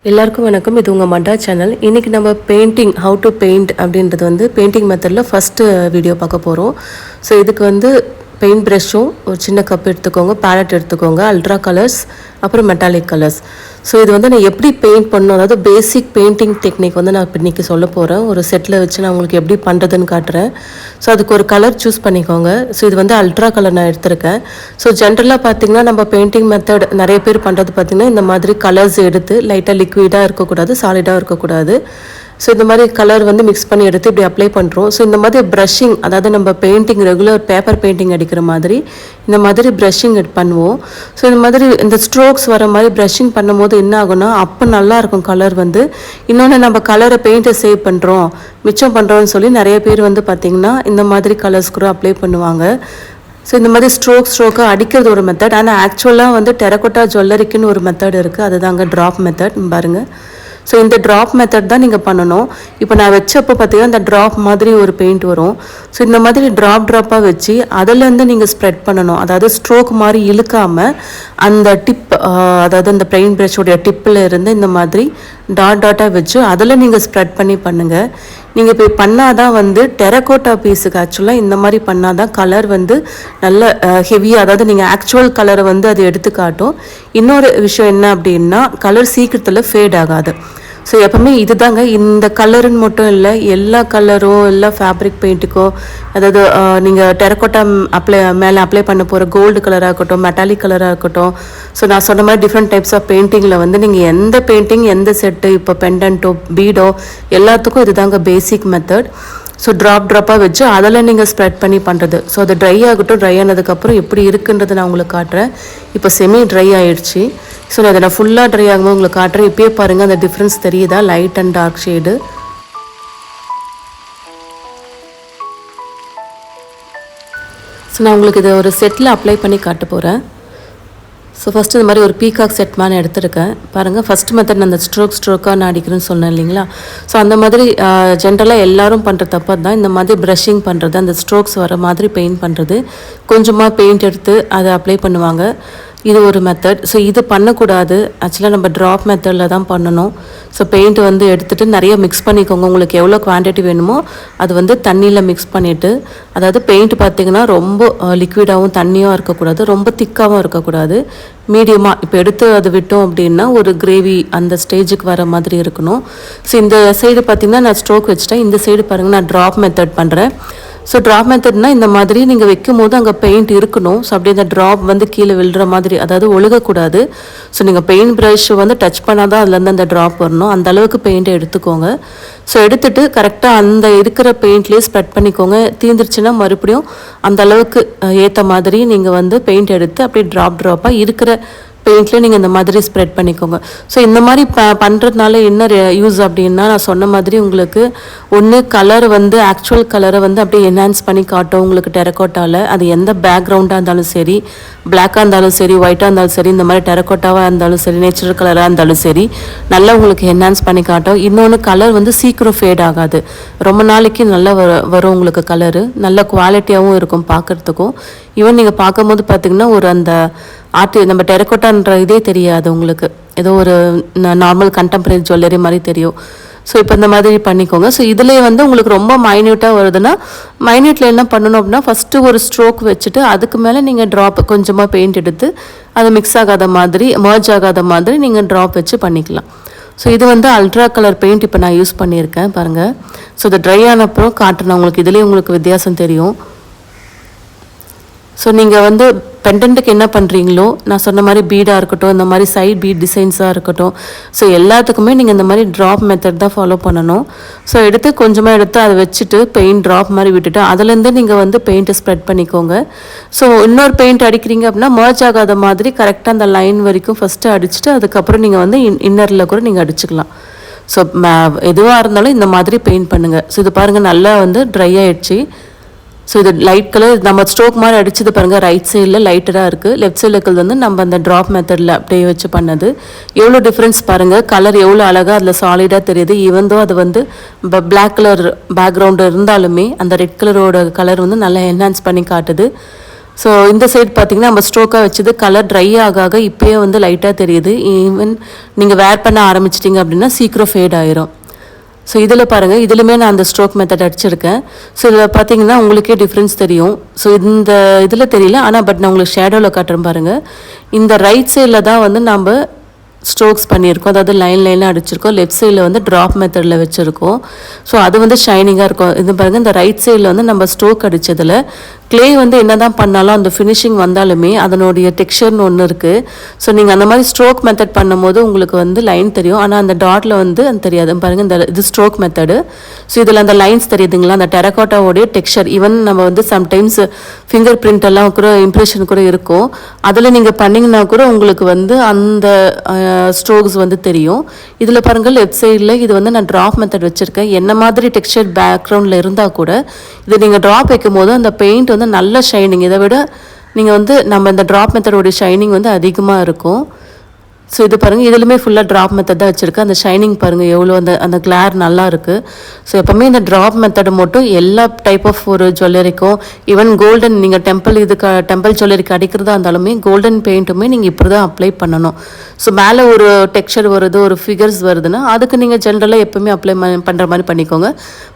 எல்லாருக்கும் வணக்கம். இது உங்கள் மண்டா சேனல். இன்றைக்கி நம்ம பெயிண்டிங் ஹவு டு பெயிண்ட் அப்படின்றது வந்து பெயிண்டிங் மெத்தடில் ஃபஸ்ட்டு வீடியோ பார்க்க போகிறோம். ஸோ இதுக்கு வந்து பெயிண்ட் ப்ரஷ்ஷும் ஒரு சின்ன கப் எடுத்துக்கோங்க, பேலட் எடுத்துக்கோங்க, அல்ட்ரா கலர்ஸ், அப்புறம் மெட்டாலிக் கலர்ஸ். ஸோ இது வந்து நான் எப்படி பெயிண்ட் பண்ணணும், அதாவது பேசிக் பெயிண்டிங் டெக்னிக் வந்து நான் இப்போ இன்றைக்கி சொல்ல போகிறேன். ஒரு செட்டில் வச்சு நான் உங்களுக்கு எப்படி பண்ணுறதுன்னு காட்டுறேன். ஸோ அதுக்கு ஒரு கலர் சூஸ் பண்ணிக்கோங்க. ஸோ இது வந்து அல்ட்ரா கலர் நான் எடுத்திருக்கேன். ஸோ ஜென்ரலாக பார்த்திங்கன்னா நம்ம பெயிண்டிங் மெத்தட் நிறைய பேர் பண்ணுறது பார்த்திங்கன்னா இந்த மாதிரி கலர்ஸ் எடுத்து லைட்டாக லிக்விடாக இருக்கக்கூடாது, சாலிடாக இருக்கக்கூடாது. ஸோ இந்த மாதிரி கலர் வந்து மிக்ஸ் பண்ணி எடுத்து இப்படி அப்ளை பண்ணுறோம். ஸோ இந்த மாதிரி ப்ரஷிங், அதாவது நம்ம பெயிண்டிங் ரெகுலர் பேப்பர் பெயிண்டிங் அடிக்கிற மாதிரி இந்த மாதிரி ப்ரஷிங் பண்ணுவோம். ஸோ இந்த மாதிரி இந்த ஸ்ட்ரோக்ஸ் வர மாதிரி ப்ரஷிங் பண்ணும்போது என்ன ஆகும்னா அப்போ நல்லாயிருக்கும் கலர் வந்து. இன்னொன்று நம்ம கலரை பெயிண்ட்டை சேவ் பண்ணுறோம், மிச்சம் பண்ணுறோன்னு சொல்லி நிறைய பேர் வந்து பார்த்திங்கன்னா இந்த மாதிரி கலர்ஸ் கூட அப்ளை பண்ணுவாங்க. ஸோ இந்த மாதிரி ஸ்ட்ரோக்காக அடிக்கிறது ஒரு மெத்தட். ஆனால் ஆக்சுவலாக வந்து டெரகோட்டா ஜுவல்லரிக்குன்னு ஒரு மெத்தட் இருக்குது, அதுதாங்க ட்ராப் மெத்தட் பாருங்கள். ஸோ இந்த ட்ராப் மெத்தட் தான் நீங்கள் பண்ணணும். இப்போ நான் வச்சப்போ பார்த்தீங்கன்னா இந்த ட்ராப் மாதிரி ஒரு பெயிண்ட் வரும். ஸோ இந்த மாதிரி ட்ராப்பாக வச்சு அதிலேருந்து நீங்கள் ஸ்ப்ரெட் பண்ணணும். அதாவது ஸ்ட்ரோக் மாதிரி இழுக்காமல் அந்த டிப், அதாவது அந்த பெயிண்ட் ப்ரஷோடைய டிப்பில் இருந்து இந்த மாதிரி டாட்டாக வச்சு அதில் நீங்கள் ஸ்ப்ரெட் பண்ணி பண்ணுங்கள். நீங்கள் இப்போ பண்ணால் தான் வந்து டெரகோட்டா பீஸுக்கு ஆக்சுவலாக இந்த மாதிரி பண்ணால் தான் கலர் வந்து நல்ல ஹெவியாக, அதாவது நீங்கள் ஆக்சுவல் கலரை வந்து அது எடுத்து காட்டும். இன்னொரு விஷயம் என்ன அப்படின்னா கலர் சீக்கிரத்தில் ஃபேட் ஆகாது. ஸோ எப்போவுமே இது தாங்க, இந்த கலருன்னு மட்டும் இல்லை, எல்லா கலரும் எல்லா ஃபேப்ரிக் பெயிண்ட்டுக்கோ, அதாவது நீங்கள் டெரகோட்டா மேலே அப்ளை பண்ண போகிற கோல்டு கலராக இருக்கட்டும், மெட்டாலிக் கலராக இருக்கட்டும். ஸோ நான் சொன்ன மாதிரி டிஃப்ரெண்ட் டைப்ஸ் ஆஃப் பெயிண்டிங்கில் வந்து நீங்கள் எந்த பெயிண்டிங் எந்த செட்டு, இப்போ பெண்டன்ட்டோ பீடோ எல்லாத்துக்கும் இது தாங்க பேசிக் மெத்தட். ஸோ ட்ராப்பாக வச்சு அதில் நீங்கள் ஸ்ப்ரெட் பண்ணி பண்ணுறது. ஸோ அது ட்ரை ஆகட்டும். ட்ரை ஆனதுக்கப்புறம் எப்படி இருக்குன்றது நான் உங்களுக்கு காட்டுறேன். இப்போ செமி ட்ரை ஆகிடுச்சு. ஸோ அதை நான் ஃபுல்லாக ட்ரை ஆகும்போது உங்களுக்கு காட்டுறேன். இப்போயே பாருங்கள் அந்த டிஃப்ரென்ஸ் தெரியுதா, light and dark shade. So நான் உங்களுக்கு இதை ஒரு செட்டில் அப்ளை பண்ணி காட்ட போகிறேன். ஸோ ஃபஸ்ட்டு இந்த மாதிரி ஒரு பீகாக் செட் மாதிரி எடுத்துருக்கேன் பாருங்கள். ஃபஸ்ட் மெத்தட் நான் அந்த ஸ்ட்ரோக்காக நான் அடிக்கிறேன்னு சொன்னேன் இல்லைங்களா. ஸோ அந்த மாதிரி ஜென்ரலாக எல்லோரும் பண்ணுற தப்பு தான் இந்த மாதிரி ப்ரஷிங் பண்ணுறது, அந்த ஸ்ட்ரோக்ஸ் வர மாதிரி பெயிண்ட் பண்ணுறது. கொஞ்சமாக பெயிண்ட் எடுத்து அதை அப்ளை பண்ணுவாங்க. இது ஒரு மெத்தட். ஸோ இது பண்ணக்கூடாது. ஆக்சுவலாக நம்ம ட்ராப் மெத்தடில் தான் பண்ணணும். ஸோ பெயிண்ட் வந்து எடுத்துகிட்டு நிறைய மிக்ஸ் பண்ணிக்கோங்க. உங்களுக்கு எவ்வளோ குவான்டிட்டி வேணுமோ அது வந்து தண்ணியில் மிக்ஸ் பண்ணிவிட்டு, அதாவது பெயிண்ட் பார்த்திங்கன்னா ரொம்ப லிக்விடாகவும் தண்ணியும் இருக்கக்கூடாது, ரொம்ப திக்காகவும் இருக்கக்கூடாது, மீடியமாக. இப்போ எடுத்து அது விட்டோம் அப்படின்னா ஒரு கிரேவி அந்த ஸ்டேஜுக்கு வர மாதிரி இருக்கணும். ஸோ இந்த சைடு பார்த்திங்கன்னா நான் ஸ்ட்ரோக் வச்சுட்டேன். இந்த சைடு பாருங்கள் நான் ட்ராப் மெத்தட் பண்ணுறேன். ஸோ ட்ராப் மெத்தட்னால் இந்த மாதிரி நீங்கள் வைக்கும் போது அங்கே பெயிண்ட் இருக்கணும். ஸோ அப்படியே அந்த ட்ராப் வந்து கீழே விழுற மாதிரி, அதாவது ஒழுகக்கூடாது. ஸோ நீங்கள் பெயிண்ட் ப்ரஷ் வந்து டச் பண்ணால் தான் அதுலேருந்து அந்த ட்ராப் வரணும். அந்த அளவுக்கு பெயிண்ட்டை எடுத்துக்கோங்க. ஸோ எடுத்துகிட்டு கரெக்டாக அந்த இருக்கிற பெயிண்ட்லேயே ஸ்ப்ரெட் பண்ணிக்கோங்க. தீந்துருச்சுன்னா மறுபடியும் அந்த அளவுக்கு ஏற்ற மாதிரி நீங்கள் வந்து பெயிண்ட் எடுத்து அப்படியே ட்ராப்பாக இருக்கிற பெயிண்ட்லேயே நீங்கள் இந்த மாதிரி ஸ்ப்ரெட் பண்ணிக்கோங்க. ஸோ இந்த மாதிரி பண்ணுறதுனால என்ன யூஸ் அப்படின்னா, நான் சொன்ன மாதிரி உங்களுக்கு ஒன்று கலர் வந்து ஆக்சுவல் கலரை வந்து அப்படியே என்ஹான்ஸ் பண்ணி காட்டும் உங்களுக்கு டெரகோட்டாவில். அது எந்த பேக்ரவுண்டாக இருந்தாலும் சரி, பிளாக்காக இருந்தாலும் சரி, ஒயிட்டாக இருந்தாலும் சரி, இந்த மாதிரி டெரகோட்டாவாக இருந்தாலும் சரி, நேச்சுரல் கலராக இருந்தாலும் சரி, நல்லா உங்களுக்கு என்ஹான்ஸ் பண்ணி காட்டும். இன்னொன்று கலர் வந்து சீக்கிரம் ஃபேட் ஆகாது, ரொம்ப நாளைக்கு நல்லா வரும் உங்களுக்கு கலரு. நல்ல குவாலிட்டியாகவும் இருக்கும் பார்க்குறதுக்கும். ஈவன் நீங்கள் பார்க்கும்போது பார்த்திங்கன்னா ஒரு அந்த நம்ம டெரகோட்டான்ற இதே தெரியாது உங்களுக்கு, ஏதோ ஒரு நார்மல் கண்டெம்பரரி ஜுவல்லரி மாதிரி தெரியும். ஸோ இப்போ இந்த மாதிரி பண்ணிக்கோங்க. ஸோ இதிலே வந்து உங்களுக்கு ரொம்ப மைன்யூட்டாக வருதுன்னா, மைன்யூட்டில் என்ன பண்ணணும் அப்படின்னா ஃபஸ்ட்டு ஒரு ஸ்ட்ரோக் வச்சுட்டு அதுக்கு மேலே நீங்கள் ட்ராப் கொஞ்சமாக பெயிண்ட் எடுத்து அது மிக்ஸ் ஆகாத மாதிரி, மர்ஜ் ஆகாத மாதிரி நீங்கள் ட்ராப் வச்சு பண்ணிக்கலாம். ஸோ இது வந்து அல்ட்ரா கலர் பெயிண்ட் இப்போ நான் யூஸ் பண்ணியிருக்கேன் பாருங்கள். ஸோ இது ட்ரை ஆனப்புறம் காட்டுறேன் உங்களுக்கு, இதுலேயே உங்களுக்கு வித்தியாசம் தெரியும். ஸோ நீங்கள் வந்து பெண்டன்ட்டுக்கு என்ன பண்ணுறீங்களோ, நான் சொன்ன மாதிரி பீடாக இருக்கட்டும், இந்த மாதிரி சைட் பீட் டிசைன்ஸாக இருக்கட்டும், ஸோ எல்லாத்துக்குமே நீங்கள் இந்த மாதிரி ட்ராப் மெத்தட் தான் ஃபாலோ பண்ணணும். ஸோ எடுத்து கொஞ்சமாக எடுத்து அதை வச்சுட்டு பெயிண்ட் ட்ராப் மாதிரி விட்டுட்டு அதுலேருந்து நீங்கள் வந்து பெயிண்ட்டை ஸ்ப்ரெட் பண்ணிக்கோங்க. ஸோ இன்னொரு பெயிண்ட் அடிக்கிறீங்க அப்படின்னா மர்ஜ் ஆகாத மாதிரி கரெக்டாக அந்த லைன் வரைக்கும் ஃபஸ்ட்டு அடிச்சுட்டு அதுக்கப்புறம் நீங்கள் வந்து இன்னரில் கூட நீங்கள் அடிச்சுக்கலாம். ஸோ எதுவாக இருந்தாலும் இந்த மாதிரி பெயிண்ட் பண்ணுங்கள். ஸோ இது பாருங்கள் நல்லா வந்து ட்ரை ஆகிடுச்சு. ஸோ இது லைட் கலர் நம்ம ஸ்ட்ரோக் மாதிரி அடிச்சது பாருங்கள், ரைட் சைடில் லைட்டராக இருக்குது, லெஃப்ட் சைடில் இருக்கிறது வந்து நம்ம அந்த ட்ராப் மெத்தடில் அப்படியே வச்சு பண்ணது. எவ்வளோ டிஃப்ரென்ஸ் பாருங்கள், கலர் எவ்வளோ அழகாக அதில் சாலிடாக தெரியுது. ஈவன் தோ அது வந்து பிளாக் கலர் பேக்ரவுண்டு இருந்தாலுமே அந்த ரெட் கலரோட கலர் வந்து நல்லா என்ஹான்ஸ் பண்ணி காட்டுது. ஸோ இந்த சைடு பார்த்தீங்கன்னா நம்ம ஸ்ட்ரோக்காக வச்சது கலர் ட்ரை ஆக இப்போயே வந்து லைட்டாக தெரியுது. ஈவன் நீங்கள் வேர் பண்ண ஆரம்பிச்சிட்டிங்க அப்படின்னா சீக்கிரம் ஃபேட் ஆயிரும். ஸோ இதில் பாருங்கள், இதுலையுமே நான் அந்த ஸ்ட்ரோக் மெத்தட் அடிச்சிருக்கேன். ஸோ இதில் பார்த்தீங்கன்னா உங்களுக்கே டிஃப்ரென்ஸ் தெரியும். ஸோ இந்த இதில் தெரியல, ஆனால் பட் நான் உங்களுக்கு ஷேடோவில் காட்டுறேன் பாருங்கள். இந்த ரைட் சைடில் தான் வந்து நம்ம ஸ்ட்ரோக்ஸ் பண்ணியிருக்கோம், அதாவது லைனாக அடிச்சிருக்கோம். லெஃப்ட் சைடில் வந்து ட்ராப் மெத்தடில் வச்சுருக்கோம். ஸோ அது வந்து ஷைனிங்காக இருக்கும். இது பாருங்கள், இந்த ரைட் சைடில் வந்து நம்ம ஸ்ட்ரோக் அடித்ததில் க்ளே வந்து என்ன தான் பண்ணாலும் அந்த ஃபினிஷிங் வந்தாலுமே அதனுடைய டெக்ஸ்சர்னு ஒன்று இருக்குது. ஸோ நீங்கள் அந்த மாதிரி ஸ்ட்ரோக் மெத்தட் பண்ணும்போது உங்களுக்கு வந்து லைன் தெரியும், ஆனால் அந்த டாட்டில் வந்து அது தெரியாது. பாருங்கள், இந்த இது ஸ்ட்ரோக் மெத்தடு. ஸோ இதில் அந்த லைன்ஸ் தெரியுதுங்களா, அந்த டெரகோட்டாவோடைய டெக்ஸ்சர். ஈவன் நம்ம வந்து சம்டைம்ஸ் ஃபிங்கர் பிரிண்ட் எல்லாம் கூட இம்ப்ரெஷன் கூட இருக்கும். அதில் நீங்கள் பண்ணிங்கன்னா கூட உங்களுக்கு வந்து அந்த ஸ்ட்ரோக்ஸ் வந்து தெரியும். இதில் பாருங்கள், லெஃப்ட் சைடில் இது வந்து நான் ட்ராப் மெத்தட் வச்சுருக்கேன். என்ன மாதிரி டெக்ஸ்சர் பேக்ரவுண்டில் இருந்தால் கூட இது நீங்கள் ட்ராப் வைக்கும் போது அந்த பெயிண்ட் வந்து நல்ல ஷைனிங், இதை விட நீங்கள் வந்து நம்ம இந்த ட்ராப் மெத்தடோடைய ஷைனிங் வந்து அதிகமாக இருக்கும். ஸோ இது பாருங்கள், இதுலையுமே ஃபுல்லாக ட்ராப் மெத்தட் தான் வச்சுருக்கேன். அந்த ஷைனிங் பாருங்கள் எவ்வளோ அந்த கிளார் நல்லா இருக்குது. ஸோ எப்போவுமே இந்த ட்ராப் மெத்தடு மட்டும் எல்லா டைப் ஆஃப் ஒரு ஜுவல்லரிக்கும், ஈவன் கோல்டன் நீங்கள் டெம்பிள் ஜுவல்லரிக்கு அடிக்கிறதா இருந்தாலுமே கோல்டன் பெயிண்ட்டுமே நீங்கள் இப்படி தான் அப்ளை பண்ணணும். ஸோ மேலே ஒரு டெக்ஸ்சர் வருது, ஒரு ஃபிகர்ஸ் வருதுன்னா அதுக்கு நீங்கள் ஜென்ரலாக எப்போவுமே அப்ளை பண்ணுற மாதிரி பண்ணிக்கோங்க.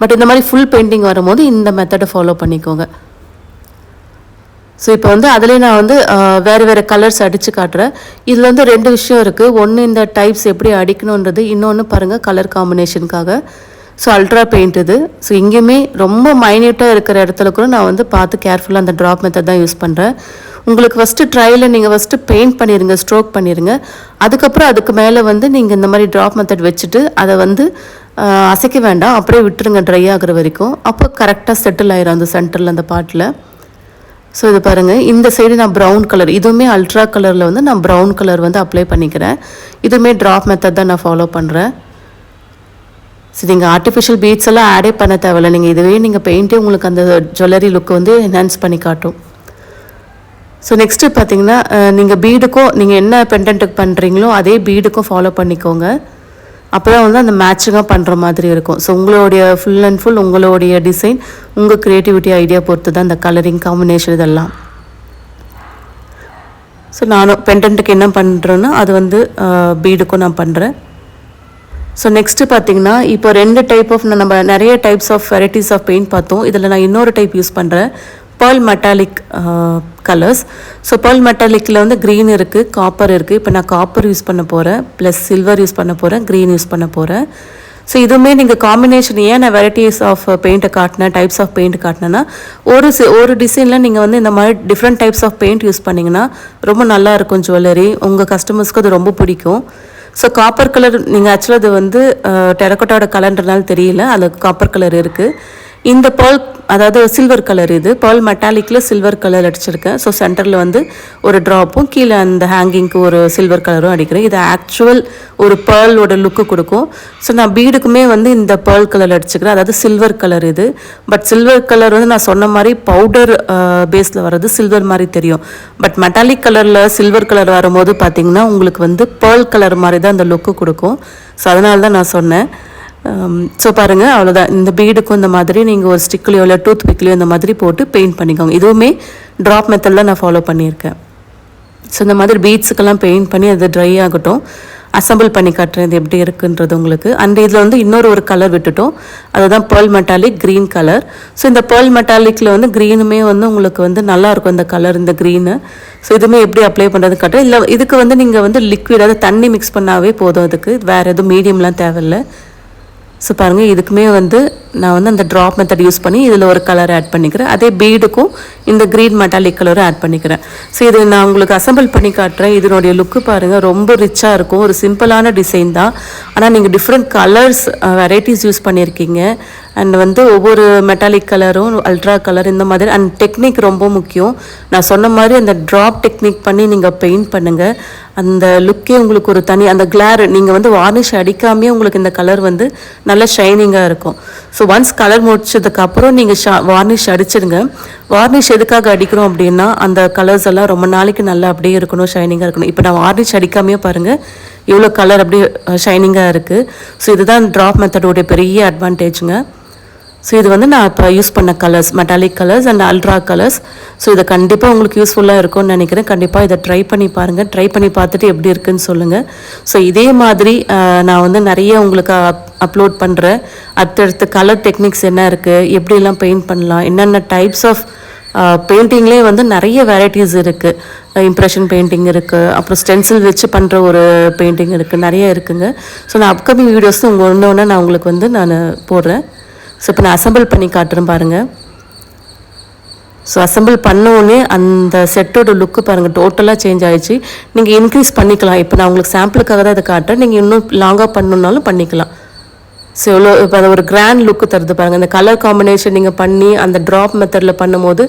பட் இந்த மாதிரி ஃபுல் பெயிண்டிங் வரும்போது இந்த மெத்தடை ஃபாலோ பண்ணிக்கோங்க. ஸோ இப்போ வந்து அதிலே நான் வந்து வேறு கலர்ஸ் அடித்து காட்டுறேன். இதில் வந்து 2 விஷயம் இருக்குது. ஒன்று இந்த டைப்ஸ் எப்படி அடிக்கணுன்றது, இன்னொன்று பாருங்கள் கலர் காம்பினேஷனுக்காக. ஸோ அல்ட்ரா பெயிண்ட் இது. ஸோ இங்கேயுமே ரொம்ப மைன்யூட்டாக இருக்கிற இடத்துல கூட நான் வந்து பார்த்து கேர்ஃபுல்லாக அந்த ட்ராப் மெத்தட் தான் யூஸ் பண்ணுறேன். உங்களுக்கு ஃபஸ்ட்டு ட்ரையில் நீங்கள் ஃபஸ்ட்டு பெயிண்ட் பண்ணிடுங்க, ஸ்ட்ரோக் பண்ணிடுங்க. அதுக்கப்புறம் அதுக்கு மேலே வந்து நீங்கள் இந்த மாதிரி ட்ராப் மெத்தட் வச்சுட்டு அதை வந்து அசைக்க வேண்டாம், அப்படியே விட்டுருங்க ட்ரை ஆகிற வரைக்கும். அப்போ கரெக்டாக செட்டில் ஆயிரும் அந்த சென்டரில் அந்த பாட்டில். ஸோ இது பாருங்கள், இந்த சைடு நான் ப்ரௌன் கலர், இதுவுமே அல்ட்ரா கலரில் வந்து நான் ப்ரௌன் கலர் வந்து அப்ளை பண்ணிக்கிறேன். இதுவுமே ட்ராப் மெத்தட் தான் நான் ஃபாலோ பண்ணுறேன். ஸோ நீங்கள் ஆர்டிஃபிஷியல் பீட்ஸ் எல்லாம் ஆடே பண்ண தேவையில்லை, நீங்கள் இதுவே நீங்கள் பெயிண்டே உங்களுக்கு அந்த ஜுவல்லரி லுக்கு வந்து என்ஹான்ஸ் பண்ணி காட்டும். ஸோ நெக்ஸ்ட்டு பார்த்தீங்கன்னா நீங்கள் பீடுக்கும் நீங்கள் என்ன பெண்டன்ட்டுக்கு பண்ணுறீங்களோ அதே பீடுக்கும் ஃபாலோ பண்ணிக்கோங்க. அப்போ தான் வந்து அந்த மேட்சிங்காக பண்ணுற மாதிரி இருக்கும். ஸோ உங்களுடைய ஃபுல் அண்ட் ஃபுல் உங்களுடைய டிசைன், உங்கள் க்ரியேட்டிவிட்டி ஐடியா பொறுத்து தான் இந்த கலரிங் காம்பினேஷன் இதெல்லாம். ஸோ நானும் பெண்டன்ட்டுக்கு என்ன பண்ணுறேன்னா அது வந்து பீடுக்கும் நான் பண்ணுறேன். ஸோ நெக்ஸ்ட்டு பார்த்திங்கன்னா இப்போ 2 டைப் ஆஃப் நம்ம நிறைய types of varieties of paint பார்த்தோம். இதில் நான் இன்னொரு டைப் யூஸ் பண்ணுறேன், pearl metallic colours. So pearl மெட்டாலிக்கில் வந்து க்ரீன் இருக்குது, காப்பர் இருக்குது. இப்போ நான் காப்பர் யூஸ் பண்ண போகிறேன், ப்ளஸ் சில்வர் யூஸ் பண்ண போகிறேன், க்ரீன் யூஸ் பண்ண போகிறேன். ஸோ இதுவுமே நீங்கள் காம்பினேஷன், ஏன் நான் வெரைட்டிஸ் ஆஃப் பெயிண்ட்டை காட்டினேன், டைப்ஸ் ஆஃப் பெயிண்ட் காட்டினேன்னா ஒரு டிசைனில் நீங்கள் வந்து இந்த மாதிரி different types of paint use பண்ணிங்கன்னா ரொம்ப நல்லா இருக்கும் ஜுவல்லரி, உங்கள் கஸ்டமர்ஸ்க்கு அது ரொம்ப பிடிக்கும். ஸோ காப்பர் கலர் நீங்கள் ஆக்சுவலாக அது வந்து டெரக்கோட்டாவோட கலர்ன்றனால தெரியல, அது காப்பர் கலர் இருக்குது. இந்த பேர்ல் அதாவது சில்வர் கலர், இது பேர்ல் மெட்டாலிக்கில் சில்வர் கலர் அடிச்சிருக்கேன். ஸோ சென்டரில் வந்து ஒரு ட்ராப்பும் கீழே அந்த ஹேங்கிங்க்கு ஒரு சில்வர் கலரும் அடிக்கிறேன். இது ஆக்சுவல் ஒரு பேர்லோட லுக்கு கொடுக்கும். ஸோ நான் பீடுக்குமே வந்து இந்த பேர்ல் கலர் அடிச்சுக்கிறேன், அதாவது சில்வர் கலர் இது. பட் சில்வர் கலர் வந்து நான் சொன்ன மாதிரி பவுடர் பேஸில் வர்றது சில்வர் மாதிரி தெரியும். பட் மெட்டாலிக் கலரில் சில்வர் கலர் வரும்போது பார்த்திங்கன்னா உங்களுக்கு வந்து பேர்ல் கலர் மாதிரி தான் அந்த லுக்கு கொடுக்கும். ஸோ அதனால தான் நான் சொன்னேன். ஸோ பாருங்கள், அவ்வளோதான். இந்த பீடுக்கும் இந்த மாதிரி நீங்கள் ஒரு ஸ்டிக்லையோ இல்லை டூத் பிக்லையோ இந்த மாதிரி போட்டு பெயிண்ட் பண்ணிக்கோங்க. இதுவுமே ட்ராப் மெத்தடில் நான் ஃபாலோ பண்ணியிருக்கேன். ஸோ இந்த மாதிரி பீட்ஸுக்கெல்லாம் பெயிண்ட் பண்ணி அது ட்ரை ஆகட்டும், அசம்பிள் பண்ணி காட்டுறேன் இது எப்படி இருக்குன்றது உங்களுக்கு. அண்ட் இதில் வந்து இன்னொரு கலர் விட்டுட்டோம், அதுதான் pearl metallic green colour. So இந்த பேர்ல் மெட்டாலிக்கில் வந்து க்ரீனுமே வந்து உங்களுக்கு வந்து நல்லாயிருக்கும் இந்த கலர், இந்த க்ரீனு. ஸோ இதுவுமே எப்படி அப்ளை பண்ணுறது காட்டுறேன். இல்லை இதுக்கு வந்து நீங்கள் வந்து லிக்விட், அதாவது தண்ணி மிக்ஸ் பண்ணாவே போதும், அதுக்கு வேறு எதுவும் மீடியம்லாம் தேவையில்லை. ஸோ பாருங்கள், இதுக்குமே வந்து நான் வந்து அந்த ட்ராப் மெத்தட் யூஸ் பண்ணி இதில் ஒரு கலர் ஆட் பண்ணிக்கிறேன். அதே பீடுக்கும் இந்த க்ரீன் மெட்டாலிக் கலரும் ஆட் பண்ணிக்கிறேன். ஸோ இது நான் உங்களுக்கு அசம்பிள் பண்ணி காட்டுறேன். இதனுடைய லுக்கு பாருங்கள், ரொம்ப ரிச்சாக இருக்கும். ஒரு சிம்பிளான டிசைன் தான், ஆனால் நீங்கள் டிஃப்ரெண்ட் கலர்ஸ் வெரைட்டிஸ் யூஸ் பண்ணியிருக்கீங்க. அண்ட் வந்து ஒவ்வொரு மெட்டாலிக் கலரும் அல்ட்ரா கலர் இந்த மாதிரி. அண்ட் டெக்னிக் ரொம்ப முக்கியம். நான் சொன்ன மாதிரி அந்த ட்ராப் டெக்னிக் பண்ணி நீங்கள் பெயிண்ட் பண்ணுங்கள், அந்த லுக்கே உங்களுக்கு ஒரு தனி அந்த கிளார். நீங்கள் வந்து வார்னிஷ் அடிக்காமே உங்களுக்கு இந்த கலர் வந்து நல்ல ஷைனிங்காக இருக்கும். ஸோ ஒன்ஸ் கலர் முடிச்சதுக்கப்புறம் நீங்கள் வார்னிஷ் அடிச்சிடுங்க. வார்னிஷ் எதுக்காக அடிக்கிறோம் அப்படின்னா அந்த கலர்ஸ் எல்லாம் ரொம்ப நாளைக்கு நல்லா அப்படியே இருக்கணும், ஷைனிங்காக இருக்கணும். இப்போ நான் வார்னிஷ் அடிக்காமையே பாருங்கள் எவ்வளோ கலர் அப்படியே ஷைனிங்காக இருக்குது. ஸோ இதுதான் ட்ராப் மெத்தடோடைய பெரிய அட்வான்டேஜுங்க. ஸோ இது வந்து நான் இப்போ யூஸ் பண்ண colours, metallic colours and ultra colours. So இதை கண்டிப்பாக உங்களுக்கு யூஸ்ஃபுல்லாக இருக்கும்னு நினைக்கிறேன். கண்டிப்பாக இதை ட்ரை பண்ணி பாருங்கள். ட்ரை பண்ணி பார்த்துட்டு எப்படி இருக்குன்னு சொல்லுங்கள். ஸோ இதே மாதிரி நான் வந்து நிறைய உங்களுக்கு அப்லோட் பண்ணுறேன். அடுத்தடுத்த கலர் டெக்னிக்ஸ் என்ன இருக்குது, எப்படிலாம் பெயிண்ட் பண்ணலாம், என்னென்ன டைப்ஸ் ஆஃப் பெயிண்டிங்லேயே வந்து நிறைய வெரைட்டிஸ் இருக்குது. இம்ப்ரெஷன் பெயிண்டிங் இருக்குது, அப்புறம் ஸ்டென்சில் வச்சு பண்ணுற ஒரு பெயிண்டிங் இருக்குது, நிறைய இருக்குங்க. ஸோ நான் அப்கமிங் வீடியோஸ் ஒன்று ஒன்று நான் உங்களுக்கு வந்து நான் போடுறேன். ஸோ இப்போ நான் அசம்பிள் பண்ணி காட்டுறேன் பாருங்கள். ஸோ அசம்பிள் பண்ணோடனே அந்த செட்டோட லுக்கு பாருங்கள் டோட்டலாக சேஞ்ச் ஆகிடுச்சு. நீங்கள் இன்க்ரீஸ் பண்ணிக்கலாம். இப்போ நான் உங்களுக்கு சாம்பிளுக்காக தான் இதை காட்டுறேன். நீங்கள் இன்னும் லாங்காக பண்ணணுன்னாலும் பண்ணிக்கலாம். ஸோ எவ்வளோ இப்போ அதை ஒரு கிராண்ட் லுக்கு தருது பாருங்கள். அந்த கலர் காம்பினேஷன் நீங்கள் பண்ணி அந்த ட்ராப் மெத்தடில் பண்ணும்போது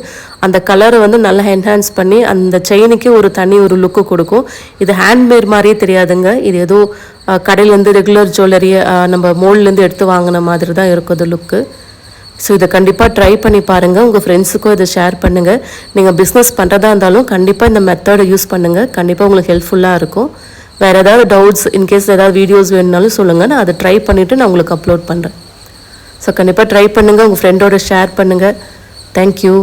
அந்த கலரை வந்து நல்லா என்ஹான்ஸ் பண்ணி அந்த செயினுக்கே ஒரு தனி ஒரு லுக்கு கொடுக்கும். இது ஹேண்ட்மேட் மாதிரியே தெரியாதுங்க. இது ஏதோ கடையிலேருந்து ரெகுலர் ஜுவல்லரியை நம்ம மோல்ட்லேருந்து எடுத்து வாங்கின மாதிரி தான் இருக்கும் அது லுக்கு. ஸோ இதை கண்டிப்பாக ட்ரை பண்ணி பாருங்கள். உங்கள் ஃப்ரெண்ட்ஸுக்கும் இதை ஷேர் பண்ணுங்கள். நீங்கள் பிஸ்னஸ் பண்ணுறதா இருந்தாலும் கண்டிப்பாக இந்த மெத்தடை யூஸ் பண்ணுங்கள். கண்டிப்பாக உங்களுக்கு ஹெல்ப்ஃபுல்லாக இருக்கும். வேறு ஏதாவது டவுட்ஸ் இன்கேஸ் ஏதாவது வீடியோஸ் வேணுனாலும் சொல்லுங்கள். நான் அதை ட்ரை பண்ணிவிட்டு நான் உங்களுக்கு அப்லோட் பண்ணுறேன். ஸோ கண்டிப்பாக ட்ரை பண்ணுங்கள். உங்கள் ஃப்ரெண்டோட ஷேர் பண்ணுங்கள். தேங்க்யூ.